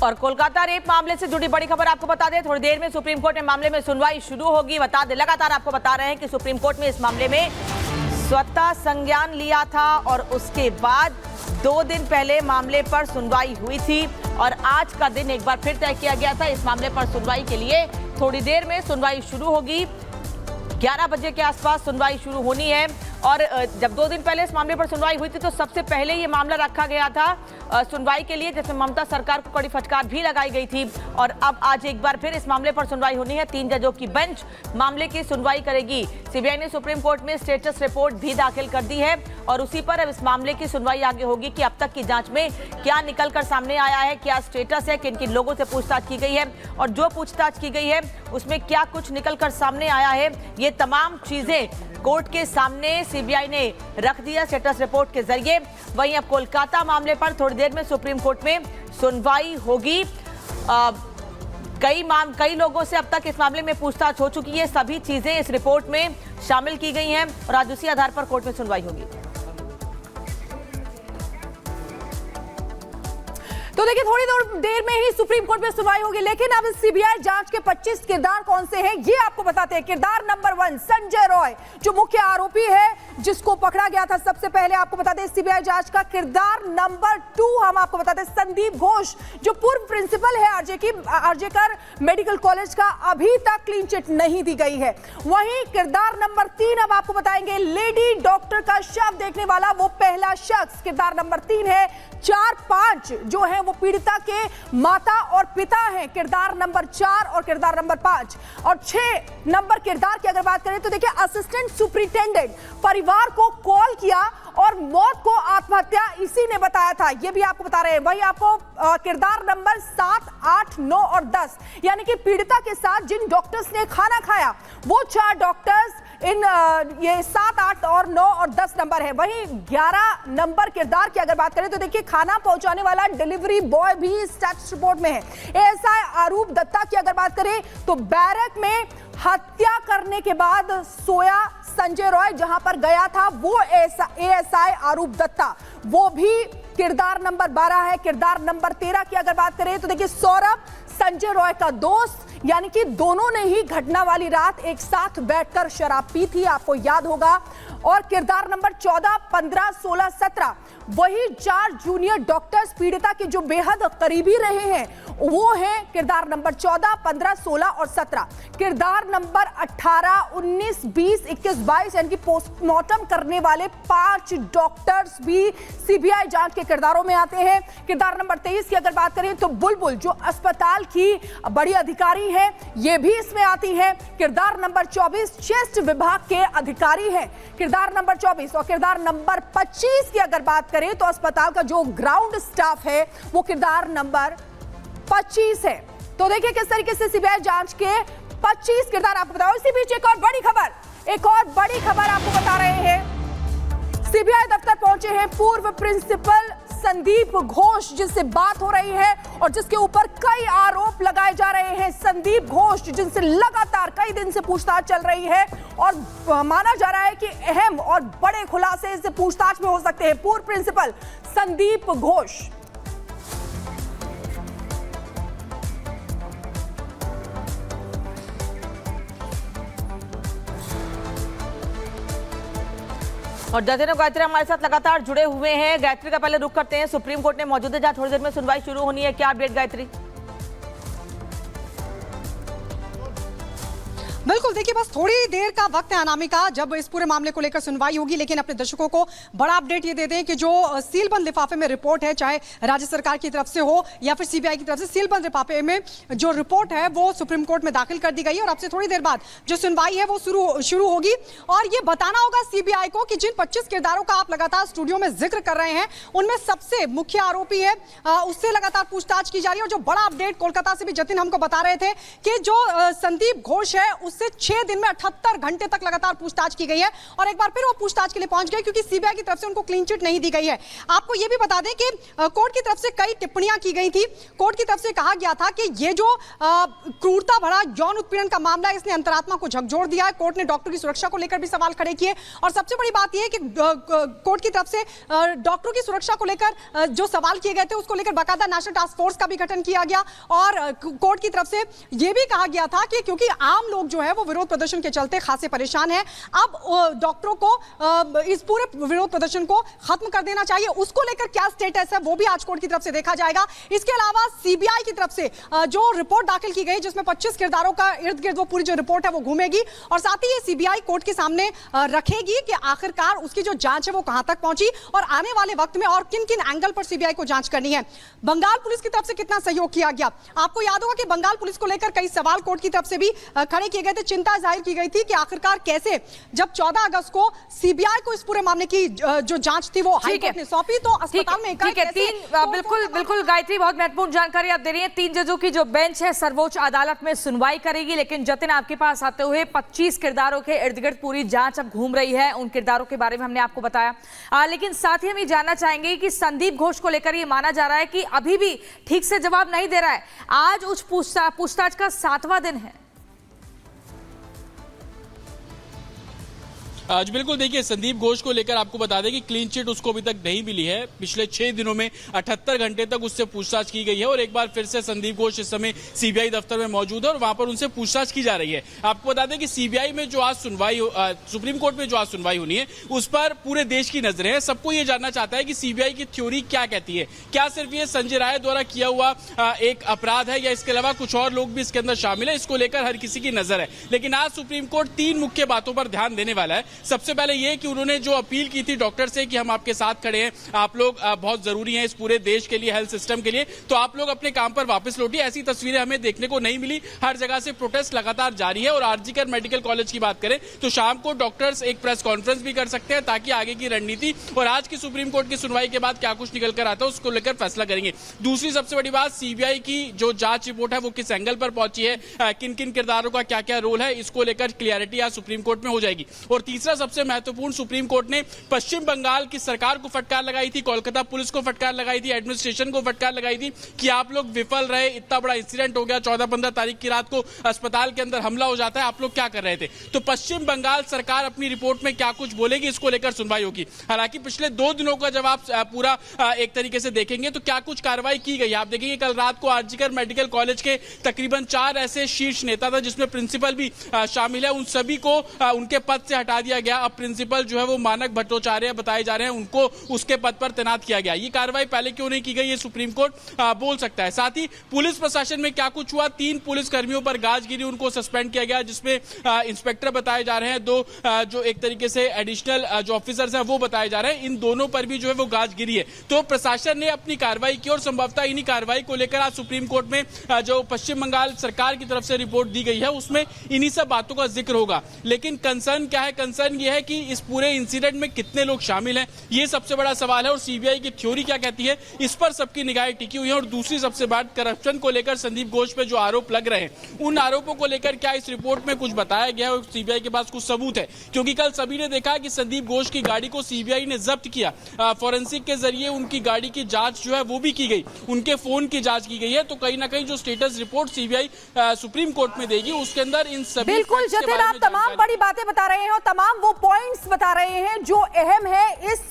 और कोलकाता रेप मामले से जुड़ी बड़ी खबर आपको बता दें, थोड़ी देर में सुप्रीम कोर्ट में मामले में सुनवाई शुरू होगी। बता दें, लगातार आपको बता रहे हैं कि सुप्रीम कोर्ट में इस मामले में स्वतः संज्ञान लिया था और उसके बाद 2 दिन पहले मामले पर सुनवाई हुई थी और आज का दिन एक बार फिर तय किया गया था। इस मामले पर सुनवाई के लिए थोड़ी देर में सुनवाई शुरू होगी। 11 बजे के आसपास सुनवाई शुरू होनी है और जब 2 दिन पहले इस मामले पर सुनवाई हुई थी तो सबसे पहले ये मामला रखा गया था सुनवाई के लिए, जिसमें ममता सरकार को कड़ी फटकार भी लगाई गई थी। और अब आज एक बार फिर इस मामले पर सुनवाई होनी है। 3 जजों की बेंच मामले की सुनवाई करेगी। सीबीआई ने सुप्रीम कोर्ट में स्टेटस रिपोर्ट भी दाखिल कर दी है और उसी पर अब इस मामले की सुनवाई आगे होगी कि अब तक की जांच में क्या निकलकर सामने आया है, क्या स्टेटस है, किन किन लोगों से पूछताछ की गई है और जो पूछताछ की गई है उसमें क्या कुछ निकलकर सामने आया है। ये तमाम चीजें कोर्ट के सामने सीबीआई ने रख दिया स्टेटस रिपोर्ट के जरिए। वहीं अब कोलकाता मामले पर थोड़ी देर में सुप्रीम कोर्ट में सुनवाई होगी। कई लोगों से अब तक इस मामले में पूछताछ हो चुकी है। सभी चीजें इस रिपोर्ट में शामिल की गई हैं और आज उसी आधार पर कोर्ट में सुनवाई होगी। तो देखिए, थोड़ी देर में ही सुप्रीम कोर्ट में सुनवाई होगी, लेकिन अब सीबीआई जांच के 25 किरदार कौन से हैं ये आपको बताते हैं। किरदार नंबर 1 संजय रॉय, जो मुख्य आरोपी है, जिसको पकड़ा गया था सबसे पहले, आपको बताते हैं सीबीआई जांच का। किरदार नंबर 2 हम आपको बताते हैं संदीप घोष, जो पूर्व प्रिंसिपल है आरजेकर मेडिकल कॉलेज का, अभी तक क्लीन चिट नहीं दी गई है। वहीं किरदार नंबर 3 अब आपको बताएंगे लेडी डॉक्टर का शव देखने वाला वो पहला शख्स, किरदार नंबर 3 है। 4-5 जो है वो पीड़िता के माता और पिता हैं, किरदार नंबर 4 और किरदार नंबर 5। और 6 नंबर किरदार की अगर बात करें तो देखिए, असिस्टेंट सुपरिटेंडेंट परिवार को कॉल किया और मौत को आत्महत्या इसी ने बताया था, ये भी आपको बता रहे हैं। वही आपको किरदार नंबर 7, 8, 9 और 10 यानी कि पीड़िता के साथ जिन डॉक्टर्स ने खाना खाया वो 4 डॉक्टर्स ये 7, 8 और 9 और 10 नंबर है। वहीं 11 नंबर किरदार की अगर बात करें तो देखिए, खाना पहुंचाने वाला डिलीवरी बॉय भी स्टेटस रिपोर्ट में है। एएसआई आरूप दत्ता की अगर बात करें तो बैरक में हत्या करने के बाद सोया संजय रॉय जहां पर गया था वो एएसआई आरूप दत्ता, वो भी किरदार नंबर 12 है। किरदार नंबर 13 की अगर बात करें तो देखिए, सौरभ संजय रॉय का दोस्त, यानी कि दोनों ने ही घटना वाली रात एक साथ बैठकर शराब पी थी, आपको याद होगा। और किरदार नंबर 14, 15, 16, 17 वही 4 जूनियर डॉक्टर्स पीड़िता के जो बेहद करीबी रहे हैं वो हैं किरदार नंबर 14, 15, 16 और 17। किरदार नंबर 18, 19, 20, 21, 22 यानी कि पोस्टमार्टम करने वाले 5 डॉक्टर्स भी सीबीआई जांच के किरदारों में आते हैं। किरदार नंबर 23 की अगर बात करें तो बुलबुल, जो अस्पताल की बड़ी अधिकारी है, ये भी इसमें आती है। किरदार नंबर 24 चेस्ट विभाग के अधिकारी हैं, किरदार नंबर 24। और किरदार नंबर 25 की अगर बात करें तो अस्पताल का जो ग्राउंड स्टाफ है वो किरदार नंबर 25 है। तो देखिए किस तरीके से सीबीआई जांच के 25 किरदार आपको बताओ। इसी बीच एक और बड़ी खबर आपको बता रहे हैं। सीबीआई दफ्तर पहुंचे हैं पूर्व प्रिंसिपल संदीप घोष, जिससे बात हो रही है और जिसके ऊपर कई आरोप लगाए जा रहे हैं। संदीप घोष जिनसे लगातार कई दिन से पूछताछ चल रही है और माना जा रहा है कि अहम और बड़े खुलासे इससे पूछताछ में हो सकते हैं। पूर्व प्रिंसिपल संदीप घोष। और जजेन गायत्री हमारे साथ लगातार जुड़े हुए हैं। गायत्री का पहले रुख करते हैं, सुप्रीम कोर्ट ने मौजूदा जहां थोड़ी देर में सुनवाई शुरू होनी है, क्या अपडेट गायत्री? बिल्कुल, देखिए बस थोड़ी देर का वक्त है अनामिका जब इस पूरे मामले को लेकर सुनवाई होगी, लेकिन अपने दर्शकों को बड़ा अपडेट ये दे दें कि जो सीलबंद लिफाफे में रिपोर्ट है, चाहे राज्य सरकार की तरफ से हो या फिर सीबीआई की तरफ से, सीलबंद लिफाफे में जो रिपोर्ट है वो सुप्रीम कोर्ट में दाखिल कर दी गई है और अब से थोड़ी देर बाद जो सुनवाई है वो शुरू होगी। और ये बताना होगा सीबीआई को कि जिन 25 किरदारों का आप लगातार स्टूडियो में जिक्र कर रहे हैं उनमें सबसे मुख्य आरोपी है, उससे लगातार पूछताछ की जा रही है। और जो बड़ा अपडेट कोलकाता से भी जतिन हमको बता रहे थे कि जो संदीप घोष है उससे 6 दिन में 78 घंटे तक लगातार पूछताछ की गई है और एक बार फिर वो पूछताछ के लिए पहुंच गए क्योंकि सीबीआई की तरफ से उनको क्लीन चिट नहीं दी गई है। आपको यह भी बता दें कि कोर्ट की तरफ से कई टिप्पणियां की गई थी। कोर्ट की तरफ से कहा गया था कि ये जो क्रूरता भरा यौन उत्पीड़न का मामला है, इसने अंतरात्मा को झकझोर दिया है। कोर्ट ने डॉक्टर की सुरक्षा को लेकर भी सवाल खड़े किए और सबसे बड़ी बात यह है कि कोर्ट की तरफ से डॉक्टरों की सुरक्षा को लेकर जो सवाल किए गए थे उसको लेकर बाकायदा नेशनल टास्क फोर्स का भी गठन किया गया और कोर्ट की तरफ से यह भी कहा गया था कि क्योंकि आम लोग जो है वो विरोध प्रदर्शन के चलते खासे परेशान हैं, अब डॉक्टरों को इस पूरे विरोध प्रदर्शन को खत्म कर देना चाहिए। उसको लेकर क्या स्टेटस है वो भी आज कोर्ट की तरफ से देखा जाएगा। इसके अलावा सीबीआई की तरफ से जो रिपोर्ट दाखिल की गई जिसमें 25 किरदारों का इर्द गिर्द वो पूरी जो रिपोर्ट है वो घूमेगी और साथ ही ये सीबीआई कोर्ट के सामने रखेगी कि आखिरकार उसकी जो जांच है वो कहां तक पहुंची और आने वाले वक्त में और किन किन एंगल पर सीबीआई को जांच करनी है। बंगाल पुलिस की तरफ से कितना सहयोग किया गया, आपको याद होगा कि बंगाल पुलिस को लेकर कई सवाल कोर्ट की तरफ से भी खड़े किए गए थे। चिंता जाहिर की गई थी कि आखिरकार कैसे जब 14 अगस्त को सीबीआई को इस पूरे मामले की जो जांच थी वो हाई कोर्ट ने सौंपी तो अस्पताल में बिल्कुल गायत्री, बहुत महत्वपूर्ण जानकारी आप दे रही हैं। 3 जजों की जो बेंच है सर्वोच्च अदालत में सुनवाई करेगी, लेकिन जतिन आपके पास आते हुए 25 किरदारों के इर्द गिर्द पूरी जांच अब घूम रही है। उन किरदारों के बारे में हमने आपको बताया, लेकिन साथ ही हम ये जानना चाहेंगे कि संदीप घोष को लेकर ये माना जा रहा है कि अभी भी ठीक से जवाब नहीं दे रहा है। आज उस पूछताछ का 7वां दिन है। आज बिल्कुल देखिए, संदीप घोष को लेकर आपको बता दें कि क्लीन चिट उसको अभी तक नहीं मिली है। पिछले 6 दिनों में 78 घंटे तक उससे पूछताछ की गई है और एक बार फिर से संदीप घोष इस समय सीबीआई दफ्तर में मौजूद है और वहां पर उनसे पूछताछ की जा रही है। आपको बता दें कि सीबीआई में जो आज सुप्रीम कोर्ट में जो आज सुनवाई होनी है उस पर पूरे देश की नजरें हैं। सबको ये जानना चाहता है कि सीबीआई की थ्योरी क्या कहती है, क्या सिर्फ ये संजय राय द्वारा किया हुआ एक अपराध है या इसके अलावा कुछ और लोग भी इसके अंदर शामिल है, इसको लेकर हर किसी की नजर है। लेकिन आज सुप्रीम कोर्ट 3 मुख्य बातों पर ध्यान देने वाला है। सबसे पहले यह कि उन्होंने जो अपील की थी डॉक्टर से कि हम आपके साथ खड़े हैं, आप लोग बहुत जरूरी हैं इस पूरे देश के लिए, हेल्थ सिस्टम के लिए, तो आप लोग अपने काम पर वापस लौटिए। ऐसी तस्वीरें हमें देखने को नहीं मिली, हर जगह से प्रोटेस्ट लगातार जारी है। और आरजीकर मेडिकल कॉलेज की बात करें तो शाम को डॉक्टर्स एक प्रेस कॉन्फ्रेंस भी कर सकते हैं ताकि आगे की रणनीति और आज की सुप्रीम कोर्ट की सुनवाई के बाद क्या कुछ निकल कर आता है उसको लेकर फैसला करेंगे। दूसरी सबसे बड़ी बात, सीबीआई की जो जांच रिपोर्ट है वो किस एंगल पर पहुंची है, किन किन किरदारों का क्या क्या रोल है, इसको लेकर क्लियरिटी आज सुप्रीम कोर्ट में हो जाएगी। और तीसरा सबसे महत्वपूर्ण, सुप्रीम कोर्ट ने पश्चिम बंगाल की सरकार को फटकार लगाई थी, कोलकाता पुलिस को फटकार लगाई थी, एडमिनिस्ट्रेशन को फटकार लगाई थी कि आप लोग विफल रहे, इतना बड़ा इंसिडेंट हो गया, 14-15 तारीख की रात को अस्पताल के अंदर हमला हो जाता है, आप लोग क्या कर रहे थे। तो पश्चिम बंगाल सरकार अपनी रिपोर्ट में क्या कुछ बोलेगी, इसको लेकर सुनवाई होगी। हालांकि पिछले 2 दिनों का जब आप पूरा एक तरीके से देखेंगे तो क्या कुछ कार्रवाई की गई, आप देखेंगे कल रात को आरजीकर मेडिकल कॉलेज के तकरीबन 4 ऐसे शीर्ष नेता था जिसमें प्रिंसिपल भी शामिल है, उन सभी को उनके पद से हटा दिया गया। अब प्रिंसिपल जो है वो मानक भट्टाचार्य बताए जा रहे हैं, उनको उसके पद पर तैनात किया गया। ये कार्रवाई पहले क्यों नहीं की गई, ये सुप्रीम कोर्ट बोल सकता है। साथ ही पुलिस प्रशासन में क्या कुछ हुआ, 3 पुलिस कर्मियों पर गाज गिरी, उनको सस्पेंड किया गया, जिसमें इंस्पेक्टर बताए जा रहे हैं, 2 जो एक तरीके से एडिशनल जो ऑफिसर्स हैं वो बताए जा रहे हैं, इन दोनों पर भी जो है वो गाज गिरी है। तो प्रशासन ने अपनी कार्रवाई की और संभवतः इन्हीं कार्रवाई को लेकर आज सुप्रीम कोर्ट में जो पश्चिम बंगाल सरकार की तरफ से रिपोर्ट दी गई है उसमें इन्हीं सब बातों का जिक्र होगा। लेकिन कंसर्न क्या है, कंसर्न ये है कि इस पूरे इंसिडेंट में कितने लोग शामिल हैं, ये सबसे बड़ा सवाल है। और सीबीआई की थ्योरी क्या कहती है, इस पर सबकी निगाहें टिकी हुई है। और दूसरी सबसे बात, करप्शन को लेकर संदीप घोष पे जो आरोप लग रहे हैं, उन आरोपों को लेकर क्या इस रिपोर्ट में कुछ बताया गया है और सीबीआई के पास कुछ सबूत है। क्योंकि कल सभी ने देखा कि संदीप घोष की गाड़ी को सीबीआई ने जब्त किया, फॉरेंसिक के जरिए उनकी गाड़ी की जांच जो है वो भी की गई, उनके फोन की जांच की गई है। तो कहीं ना कहीं जो status report CBI supreme court में देगी उसके अंदर इन सभी, बिल्कुल जतिन, आप तमाम बड़ी बातें बता रहे हैं और तमाम वो पॉइंट्स बता रहे हैं जो अहम है इस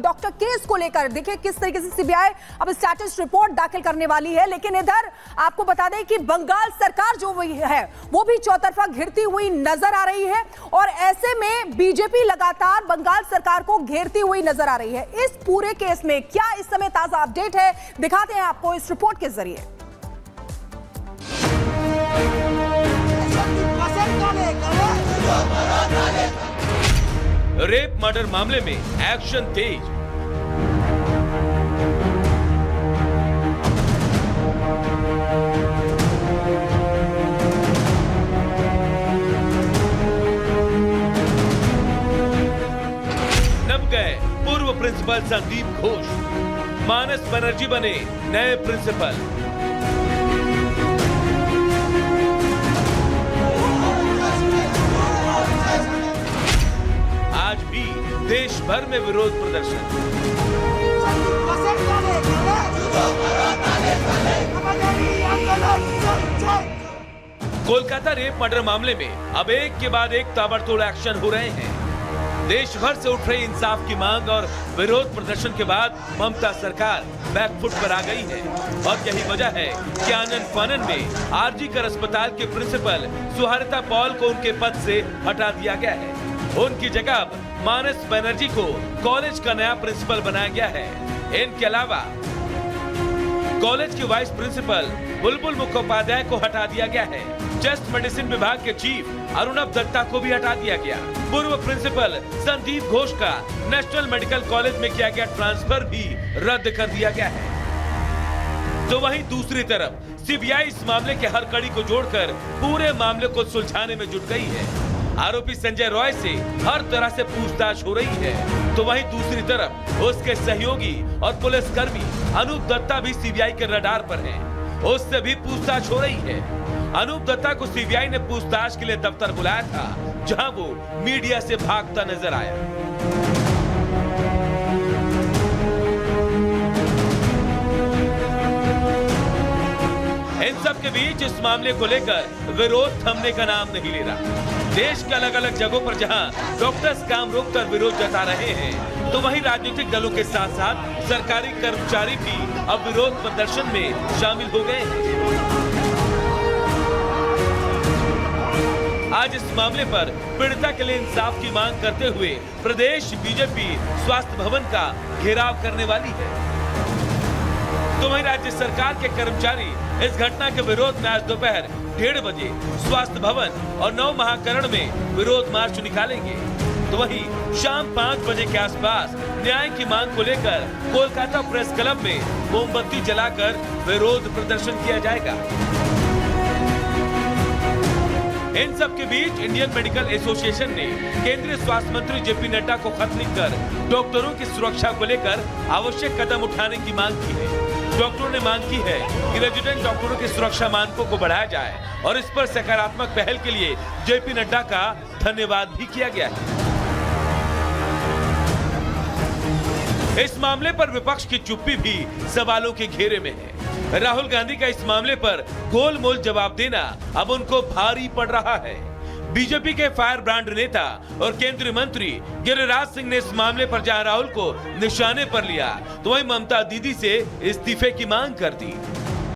डॉक्टर केस को लेकर। देखिए किस तरीके से सीबीआई अब स्टेटस रिपोर्ट दाखिल करने वाली है। लेकिन इधर आपको बता दें कि बंगाल सरकार जो है वो भी चौतरफा घिरती हुई नजर आ रही है और ऐसे में बीजेपी लगातार बंगाल सरकार को घेरती हुई नजर आ रही है। इस पूरे केस में क्या इस समय ताजा अपडेट है, दिखाते हैं आपको इस रिपोर्ट के जरिए। रेप मर्डर मामले में एक्शन तेज। नब गए पूर्व प्रिंसिपल संदीप घोष, मानस बनर्जी बने नए प्रिंसिपल। देश भर में विरोध प्रदर्शन। कोलकाता रेप मर्डर मामले में अब एक के बाद एक ताबड़तोड़ एक्शन हो रहे हैं। देश भर से उठ रही इंसाफ की मांग और विरोध प्रदर्शन के बाद ममता सरकार बैकफुट पर आ गई है और यही वजह है कि आनन फानन में आरजीकर अस्पताल के प्रिंसिपल सुहारिता पॉल को उनके पद से हटा दिया गया है। उनकी जगह अब मानस बनर्जी को कॉलेज का नया प्रिंसिपल बनाया गया है। इनके अलावा कॉलेज के वाइस प्रिंसिपल बुलबुल मुखोपाध्याय को हटा दिया गया है। चेस्ट मेडिसिन विभाग के चीफ अरुणव दत्ता को भी हटा दिया गया। पूर्व प्रिंसिपल संदीप घोष का नेशनल मेडिकल कॉलेज में किया गया ट्रांसफर भी रद्द कर दिया गया है। तो वहीं दूसरी तरफ सीबीआई इस मामले के हर कड़ी को जोड़कर पूरे मामले को सुलझाने में जुट गई है। आरोपी संजय रॉय से हर तरह से पूछताछ हो रही है। तो वहीं दूसरी तरफ उसके सहयोगी और पुलिसकर्मी अनूप दत्ता भी सीबीआई के रडार पर हैं। उससे भी पूछताछ हो रही है। अनूप दत्ता को सीबीआई ने पूछताछ के लिए दफ्तर बुलाया था, जहां वो मीडिया से भागता नजर आया। इन सब के बीच इस मामले को लेकर विरोध थमने का नाम नहीं ले रहा। देश के अलग अलग जगहों पर जहां डॉक्टर्स काम रोककर विरोध जता रहे हैं, तो वहीं राजनीतिक दलों के साथ साथ सरकारी कर्मचारी भी अब विरोध प्रदर्शन में शामिल हो गए हैं। आज इस मामले पर पीड़िता के लिए इंसाफ की मांग करते हुए प्रदेश बीजेपी स्वास्थ्य भवन का घेराव करने वाली है। तो वहीं राज्य सरकार के कर्मचारी इस घटना के विरोध में आज दोपहर 1:30 बजे स्वास्थ्य भवन और 9 महाकरण में विरोध मार्च निकालेंगे। तो वहीं शाम 5 बजे के आसपास न्याय की मांग को लेकर कोलकाता प्रेस क्लब में मोमबत्ती जलाकर विरोध प्रदर्शन किया जाएगा। इन सब के बीच इंडियन मेडिकल एसोसिएशन ने केंद्रीय स्वास्थ्य मंत्री जेपी नड्डा को खत लिखकर डॉक्टरों की सुरक्षा को लेकर आवश्यक कदम उठाने की मांग की है। डॉक्टरों ने मांग की है कि रेजिडेंट डॉक्टरों की सुरक्षा मानकों को बढ़ाया जाए और इस पर सकारात्मक पहल के लिए जेपी नड्डा का धन्यवाद भी किया गया है। इस मामले पर विपक्ष की चुप्पी भी सवालों के घेरे में है। राहुल गांधी का इस मामले पर गोलमोल जवाब देना अब उनको भारी पड़ रहा है। बीजेपी के फायर ब्रांड नेता और केंद्रीय मंत्री गिरिराज सिंह ने इस मामले पर जहां राहुल को निशाने पर लिया, तो वहीं ममता दीदी से इस्तीफे की मांग कर दी।